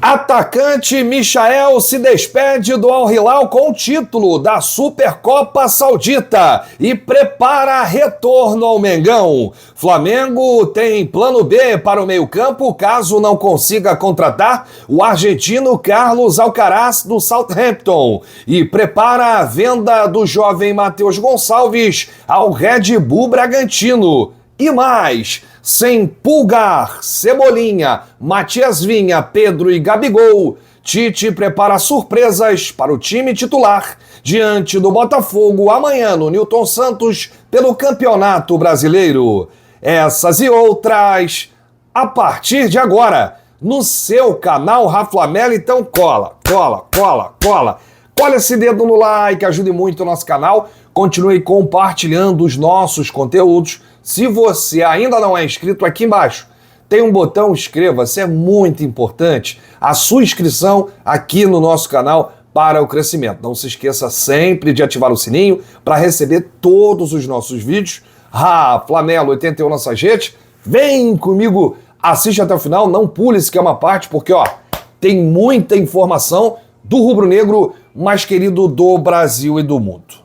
Atacante Michael se despede do Al Hilal com o título da Supercopa Saudita e prepara retorno ao Mengão. Flamengo tem plano B para o meio-campo caso não consiga contratar o argentino Carlos Alcaraz do Southampton e prepara a venda do jovem Matheus Gonçalves ao Red Bull Bragantino. E mais, sem Pulgar, Cebolinha, Matias Vinha, Pedro e Gabigol, Tite prepara surpresas para o time titular diante do Botafogo amanhã no Newton Santos pelo Campeonato Brasileiro. Essas e outras a partir de agora no seu canal Raflamelo. Então cola. Cola esse dedo no like, ajude muito o nosso canal. Continue compartilhando os nossos conteúdos. Se você ainda não é inscrito, aqui embaixo tem um botão inscreva-se, é muito importante a sua inscrição aqui no nosso canal para o crescimento. Não se esqueça sempre de ativar o sininho para receber todos os nossos vídeos. Raflamelo 81 nossas redes. Vem comigo, assiste até o final, não pule esse que é uma parte, porque tem muita informação do rubro-negro mais querido do Brasil e do mundo.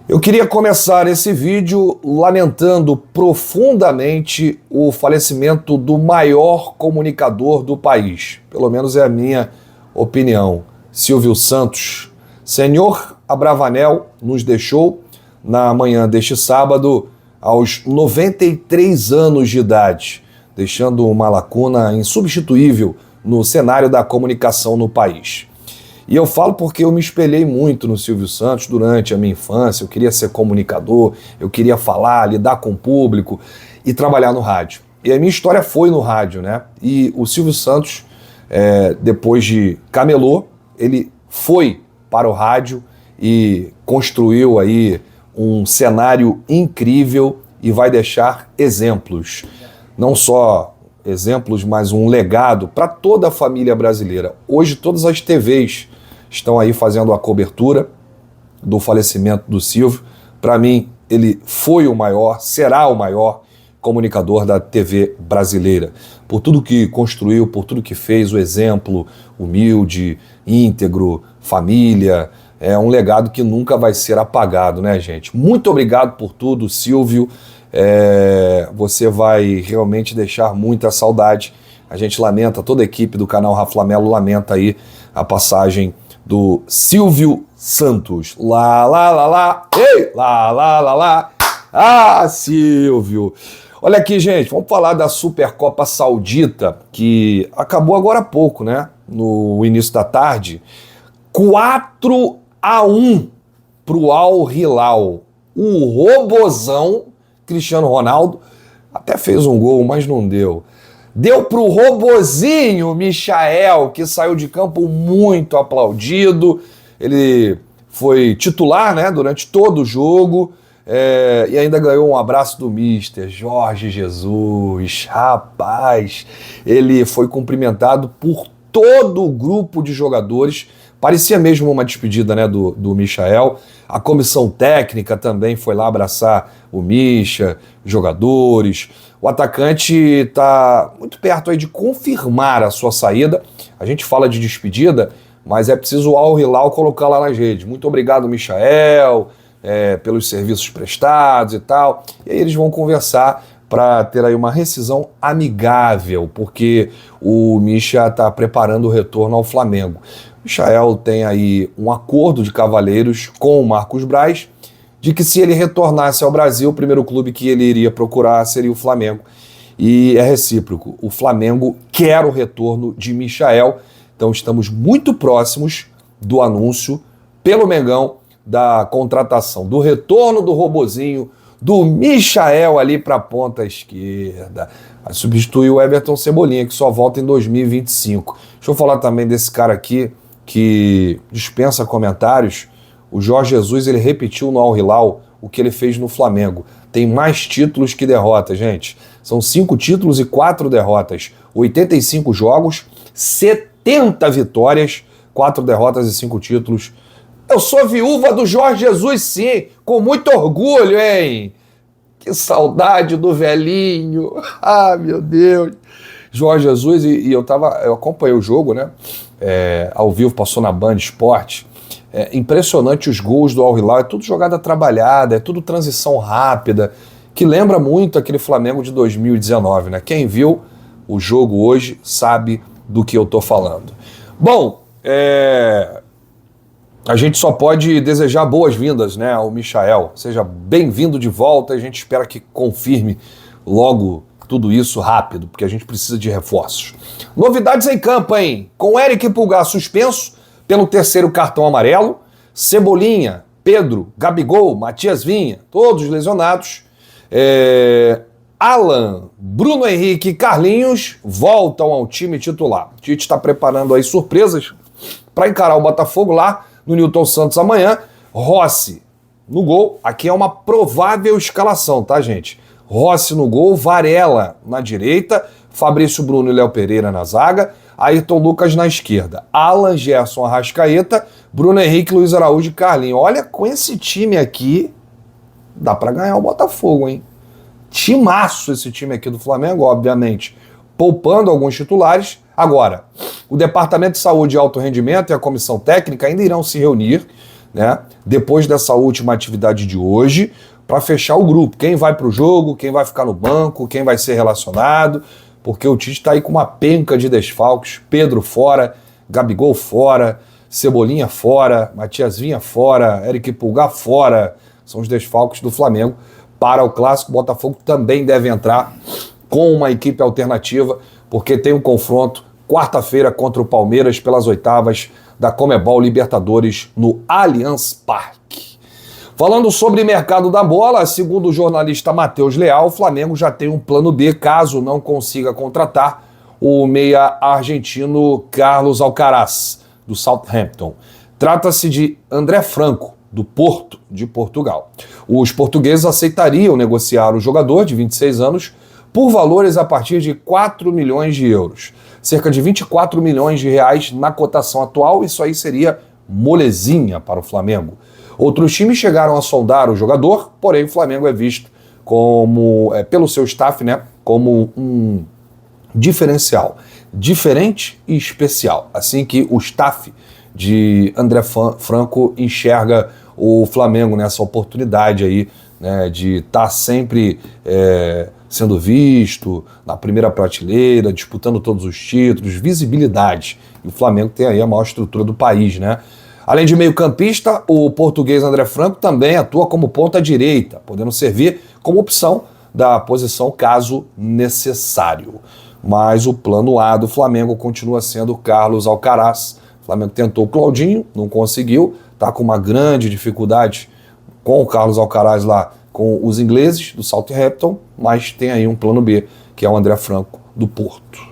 Eu queria começar esse vídeo lamentando profundamente o falecimento do maior comunicador do país. Pelo menos é a minha opinião. Silvio Santos. Senhor Abravanel nos deixou na manhã deste sábado aos 93 anos de idade, deixando uma lacuna insubstituível no cenário da comunicação no país. E eu falo porque eu me espelhei muito no Silvio Santos durante a minha infância. Eu queria ser comunicador, eu queria falar, lidar com o público e trabalhar no rádio. E a minha história foi no rádio, né? E o Silvio Santos, depois de camelô, ele foi para o rádio e construiu aí um cenário incrível e vai deixar exemplos. Não só exemplos, mas um legado para toda a família brasileira. Hoje todas as TVs estão aí fazendo a cobertura do falecimento do Silvio. Para mim, ele foi o maior, será o maior comunicador da TV brasileira. Por tudo que construiu, por tudo que fez, o exemplo humilde, íntegro, família. É um legado que nunca vai ser apagado, né, gente? Muito obrigado por tudo, Silvio. Você vai realmente deixar muita saudade. A gente lamenta, toda a equipe do canal Raflamelo lamenta aí a passagem do Silvio Santos. Ei, Silvio. Olha aqui, gente, vamos falar da Supercopa Saudita, que acabou agora há pouco, né? No início da tarde. 4-1 pro Al Hilal. O robozão Cristiano Ronaldo até fez um gol, mas não deu. Deu pro robozinho Michael, que saiu de campo muito aplaudido. Ele foi titular, né, durante todo o jogo e ainda ganhou um abraço do Mister Jorge Jesus. Rapaz, ele foi cumprimentado por todo o grupo de jogadores. Parecia mesmo uma despedida, né, do Michael. A comissão técnica também foi lá abraçar o Misha, jogadores. O atacante está muito perto aí de confirmar a sua saída. A gente fala de despedida, mas é preciso o Al Hilal colocar lá nas redes. Muito obrigado, Michael, pelos serviços prestados e tal. E aí eles vão conversar para ter aí uma rescisão amigável, porque o Misha está preparando o retorno ao Flamengo. O Michael tem aí um acordo de cavalheiros com o Marcos Braz, de que se ele retornasse ao Brasil, o primeiro clube que ele iria procurar seria o Flamengo. E é recíproco. O Flamengo quer o retorno de Michael. Então estamos muito próximos do anúncio pelo Mengão da contratação, do retorno do robozinho, do Michael ali para a ponta esquerda. Substitui o Everton Cebolinha, que só volta em 2025. Deixa eu falar também desse cara aqui, que dispensa comentários. O Jorge Jesus, ele repetiu no Al Hilal o que ele fez no Flamengo. Tem mais títulos que derrotas, gente. São 5 títulos e 4 derrotas. 85 jogos, 70 vitórias, 4 derrotas e 5 títulos. Eu sou viúva do Jorge Jesus, sim, com muito orgulho, hein? Que saudade do velhinho. Ah, meu Deus. Jorge Jesus, e eu acompanhei o jogo, né? Ao vivo, passou na Band Esporte. Impressionante os gols do Al Hilal, é tudo jogada trabalhada, é tudo transição rápida, que lembra muito aquele Flamengo de 2019, né? Quem viu o jogo hoje sabe do que eu tô falando. Bom, a gente só pode desejar boas-vindas, né, ao Michael. Seja bem-vindo de volta, a gente espera que confirme logo tudo isso rápido, porque a gente precisa de reforços. Novidades em campo, hein? Com Eric Pulgar suspenso pelo terceiro cartão amarelo, Cebolinha, Pedro, Gabigol, Matias Vinha, todos lesionados. Alan, Bruno Henrique e Carlinhos voltam ao time titular. O Tite está preparando aí surpresas para encarar o Botafogo lá no Newton Santos amanhã. Rossi no gol, aqui é uma provável escalação, tá, gente? Rossi no gol, Varela na direita, Fabrício Bruno e Léo Pereira na zaga, Ayrton Lucas na esquerda, Alan, Gerson, Arrascaeta, Bruno Henrique, Luiz Araújo e Carlinhos. Olha, com esse time aqui, dá para ganhar o Botafogo, hein? Timaço esse time aqui do Flamengo, obviamente, poupando alguns titulares. Agora, o Departamento de Saúde e Alto Rendimento e a Comissão Técnica ainda irão se reunir, né, depois dessa última atividade de hoje, para fechar o grupo. Quem vai para o jogo, quem vai ficar no banco, quem vai ser relacionado, porque o Tite está aí com uma penca de desfalques. Pedro fora, Gabigol fora, Cebolinha fora, Matias Vinha fora, Eric Pulgar fora. São os desfalques do Flamengo para o Clássico. O Botafogo também deve entrar com uma equipe alternativa, porque tem um confronto quarta-feira contra o Palmeiras pelas oitavas da Conmebol Libertadores no Allianz Parque. Falando sobre mercado da bola, segundo o jornalista Matheus Leal, o Flamengo já tem um plano B caso não consiga contratar o meia argentino Carlos Alcaraz, do Southampton. Trata-se de André Franco, do Porto, de Portugal. Os portugueses aceitariam negociar o jogador de 26 anos por valores a partir de 4 milhões de euros. Cerca de 24 milhões de reais na cotação atual, isso aí seria molezinha para o Flamengo. Outros times chegaram a sondar o jogador, porém o Flamengo é visto como, pelo seu staff, né, como um diferencial, diferente e especial. Assim que o staff de André Franco enxerga o Flamengo nessa oportunidade aí, né, de estar sempre sendo visto na primeira prateleira, disputando todos os títulos, visibilidade. E o Flamengo tem aí a maior estrutura do país, né? Além de meio-campista, o português André Franco também atua como ponta direita, podendo servir como opção da posição caso necessário. Mas o plano A do Flamengo continua sendo Carlos Alcaraz. O Flamengo tentou o Claudinho, não conseguiu, está com uma grande dificuldade com o Carlos Alcaraz lá, com os ingleses do Southampton, mas tem aí um plano B, que é o André Franco do Porto.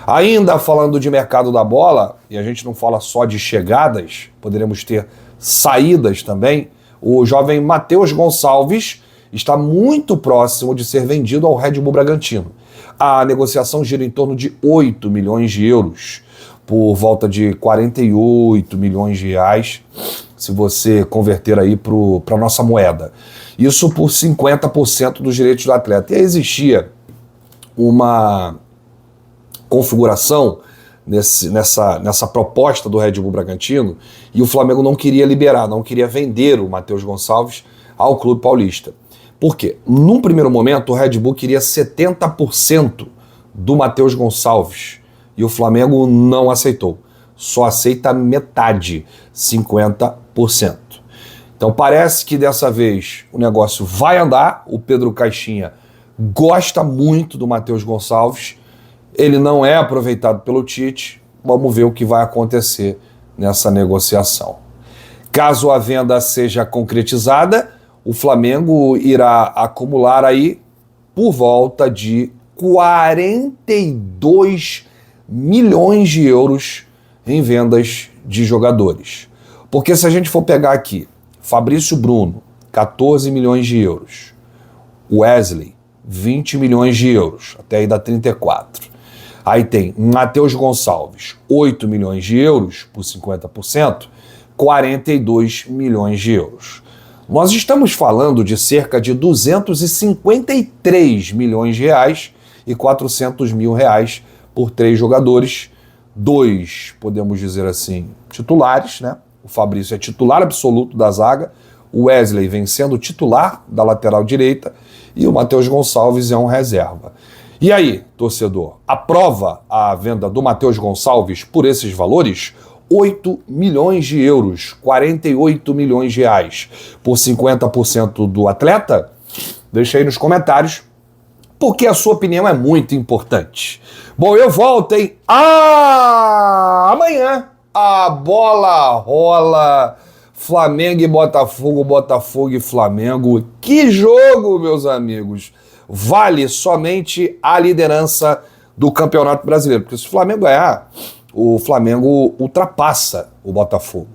Ainda falando de mercado da bola, e a gente não fala só de chegadas, poderemos ter saídas também, o jovem Matheus Gonçalves está muito próximo de ser vendido ao Red Bull Bragantino. A negociação gira em torno de 8 milhões de euros, por volta de 48 milhões de reais, se você converter aí para a nossa moeda. Isso por 50% dos direitos do atleta. E aí existia uma configuração nessa proposta do Red Bull Bragantino, e o Flamengo não queria liberar, não queria vender o Matheus Gonçalves ao Clube Paulista. Por quê? Num primeiro momento, o Red Bull queria 70% do Matheus Gonçalves, e o Flamengo não aceitou. Só aceita metade, 50%. Então parece que dessa vez o negócio vai andar. O Pedro Caixinha gosta muito do Matheus Gonçalves. Ele não é aproveitado pelo Tite. Vamos ver o que vai acontecer nessa negociação. Caso a venda seja concretizada, o Flamengo irá acumular aí por volta de 42 milhões de euros em vendas de jogadores. Porque se a gente for pegar aqui, Fabrício Bruno, 14 milhões de euros. Wesley, 20 milhões de euros, até aí dá 34. Aí tem Matheus Gonçalves, 8 milhões de euros por 50%, 42 milhões de euros. Nós estamos falando de cerca de 253 milhões de reais e 400 mil reais por 3 jogadores, 2, podemos dizer assim, titulares, né? O Fabrício é titular absoluto da zaga, o Wesley vem sendo titular da lateral direita e o Matheus Gonçalves é um reserva. E aí, torcedor, aprova a venda do Matheus Gonçalves por esses valores? 8 milhões de euros, 48 milhões de reais, por 50% do atleta? Deixa aí nos comentários, porque a sua opinião é muito importante. Bom, eu volto, hein? Amanhã a bola rola. Flamengo e Botafogo, Botafogo e Flamengo. Que jogo, meus amigos! Vale somente a liderança do Campeonato Brasileiro, porque se o Flamengo ganhar, o Flamengo ultrapassa o Botafogo.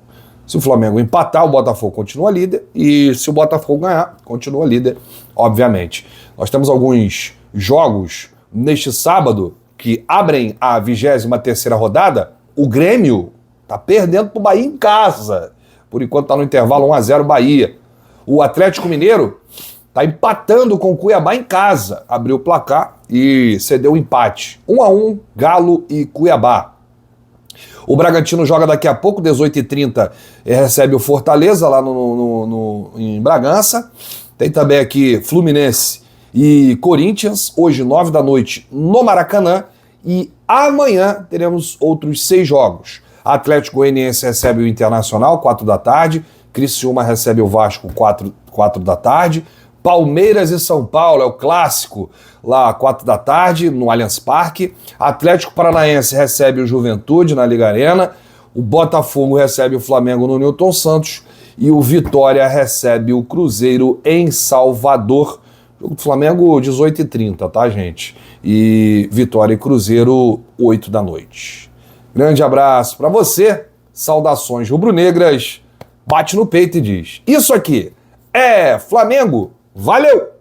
Se o Flamengo empatar, o Botafogo continua líder, e se o Botafogo ganhar, continua líder, obviamente. Nós temos alguns jogos neste sábado que abrem a 23ª rodada. O Grêmio tá perdendo pro Bahia em casa. Por enquanto tá no intervalo 1-0 Bahia. O Atlético Mineiro tá empatando com o Cuiabá em casa. Abriu o placar e cedeu o empate. 1-1, Galo e Cuiabá. O Bragantino joga daqui a pouco, 18h30, recebe o Fortaleza lá em Bragança. Tem também aqui Fluminense e Corinthians, hoje 9 da noite no Maracanã. E amanhã teremos outros 6 jogos. Atlético Goianiense recebe o Internacional, 4 da tarde. Criciúma recebe o Vasco, 4 da tarde. Palmeiras e São Paulo, é o clássico, lá 4 da tarde, no Allianz Parque. Atlético Paranaense recebe o Juventude na Liga Arena. O Botafogo recebe o Flamengo no Newton Santos. E o Vitória recebe o Cruzeiro em Salvador. Jogo do Flamengo, 18h30, tá, gente? E Vitória e Cruzeiro, 8 da noite. Grande abraço para você. Saudações rubro-negras. Bate no peito e diz: isso aqui é Flamengo. Valeu!